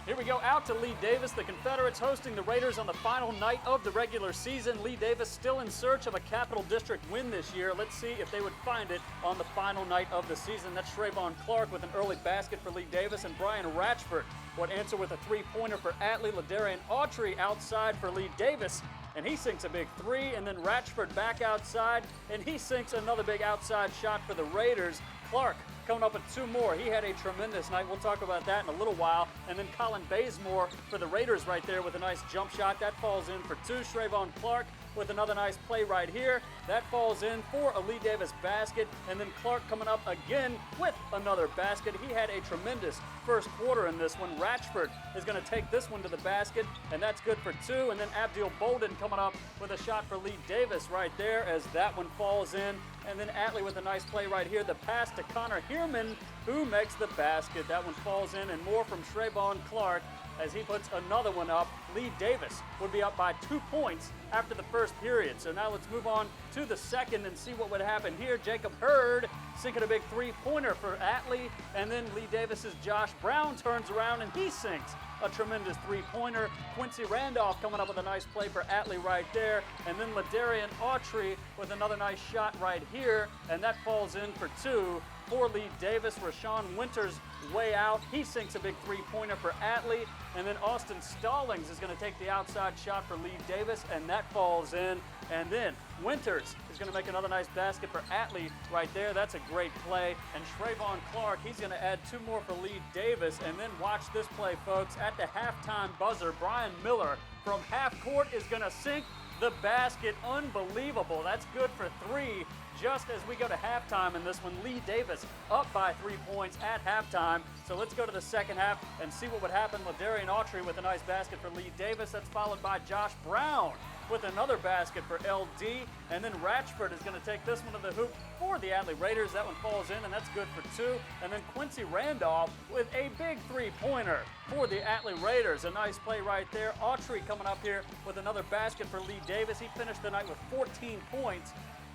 Here we go out to Lee Davis. The Confederates hosting the Raiders on the final night of the regular season. Lee Davis still in search of a Capital District win this year. Let's see if they would find it on the final night of the season. That's Trayvon Clark with an early basket for Lee Davis, and Brian Ratchford would answer with a three-pointer for Atlee. LaDarian Autry outside for Lee Davis, and he sinks a big three, and then Ratchford back outside, and he sinks another big outside shot for the Raiders. Clark coming up with two more. He had a tremendous night. We'll talk about that in a little while. And then Colin Bazemore for the Raiders right there with a nice jump shot. That falls in for two. Trayvon Clark with another nice play right here. That falls in for a Lee Davis basket. And then Clark coming up again with another basket. He had a tremendous first quarter in this one. Ratchford is going to take this one to the basket, and that's good for two. And then Abdul Bolden coming up with a shot for Lee Davis right there as that one falls in. And then Atlee with a nice play right here. The pass to Connor Heerman, who makes the basket. That one falls in, and more from Trayvon Clark as he puts another one up. Lee Davis would be up by 2 points after the first period. So now let's move on to the second and see what would happen here. Jacob Hurd sinking a big three-pointer for Atlee, and then Lee Davis's Josh Brown turns around and he sinks a tremendous three-pointer. Quincy Randolph coming up with a nice play for Atlee right there, and then LaDarian Autry with another nice shot right here, and that falls in for two for Lee Davis. Rashawn Winters way out. He sinks a big three-pointer for Atlee, and then Austin Stallings is going to take the outside shot for Lee Davis, and that falls in. And then Winters is going to make another nice basket for Atlee right there. That's a great play. And Trayvon Clark, he's going to add two more for Lee Davis. And then watch this play, folks. At the halftime buzzer, Brian Miller from half court is going to sink the basket. Unbelievable. That's good for three. Just as we go to halftime in this one, Lee Davis up by 3 points at halftime. So let's go to the second half and see what would happen. LaDarian Autry with a nice basket for Lee Davis. That's followed by Josh Brown with another basket for LD. And then Ratchford is going to take this one to the hoop for the Atlee Raiders. That one falls in, and that's good for two. And then Quincy Randolph with a big three-pointer for the Atlee Raiders. A nice play right there. Autry coming up here with another basket for Lee Davis. He finished the night with 14 points.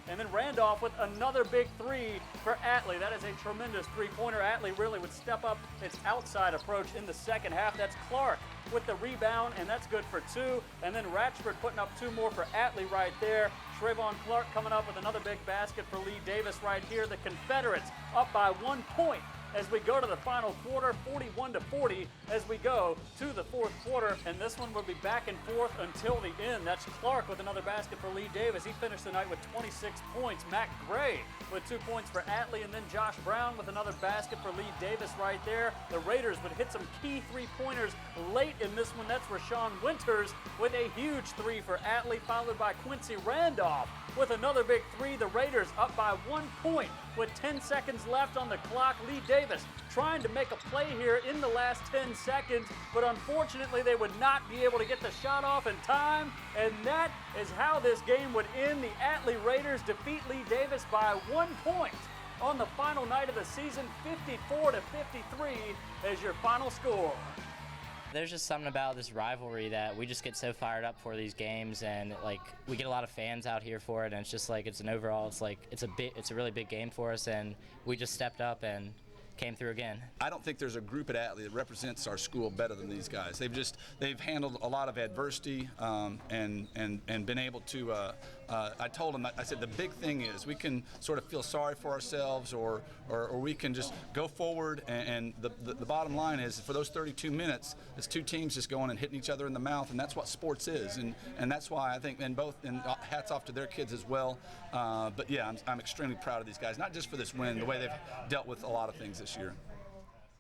And then Randolph with another big three for Atlee. That is a tremendous three-pointer. Atlee really would step up its outside approach in the second half. That's Clark with the rebound, and that's good for two. And then Ratchford putting up two more for Atlee right there. Trayvon Clark coming up with another big basket for Lee Davis right here. The Confederates up by 1 point as we go to the final quarter, 41-40 as we go to the fourth quarter. And this one will be back and forth until the end. That's Clark with another basket for Lee Davis. He finished the night with 26 points. Matt Gray with 2 points for Atlee, and then Josh Brown with another basket for Lee Davis right there. The Raiders would hit some key three-pointers late in this one. That's Rashawn Winters with a huge three for Atlee, followed by Quincy Randolph with another big three. The Raiders up by 1 point with 10 seconds left on the clock. Lee Davis trying to make a play here in the last 10 seconds, but unfortunately they would not be able to get the shot off in time, and that is how this game would end. The Atlee Raiders defeat Lee Davis by 1 point on the final night of the season. 54-53 as your final score. There's just something about this rivalry that we just get so fired up for these games, and like we get a lot of fans out here for it, and it's just like it's an overall, it's a really big game for us, and we just stepped up and came through again. I don't think there's a group at Atlee that represents our school better than these guys. They've handled a lot of adversity and been able to. I told them, I said the big thing is we can sort of feel sorry for ourselves, or we can just go forward. And the bottom line is for those 32 minutes, it's two teams just going and hitting each other in the mouth, and that's what sports is. And that's why I think, and hats off to their kids as well. But yeah, I'm extremely proud of these guys, not just for this win, the way they've dealt with a lot of things this year.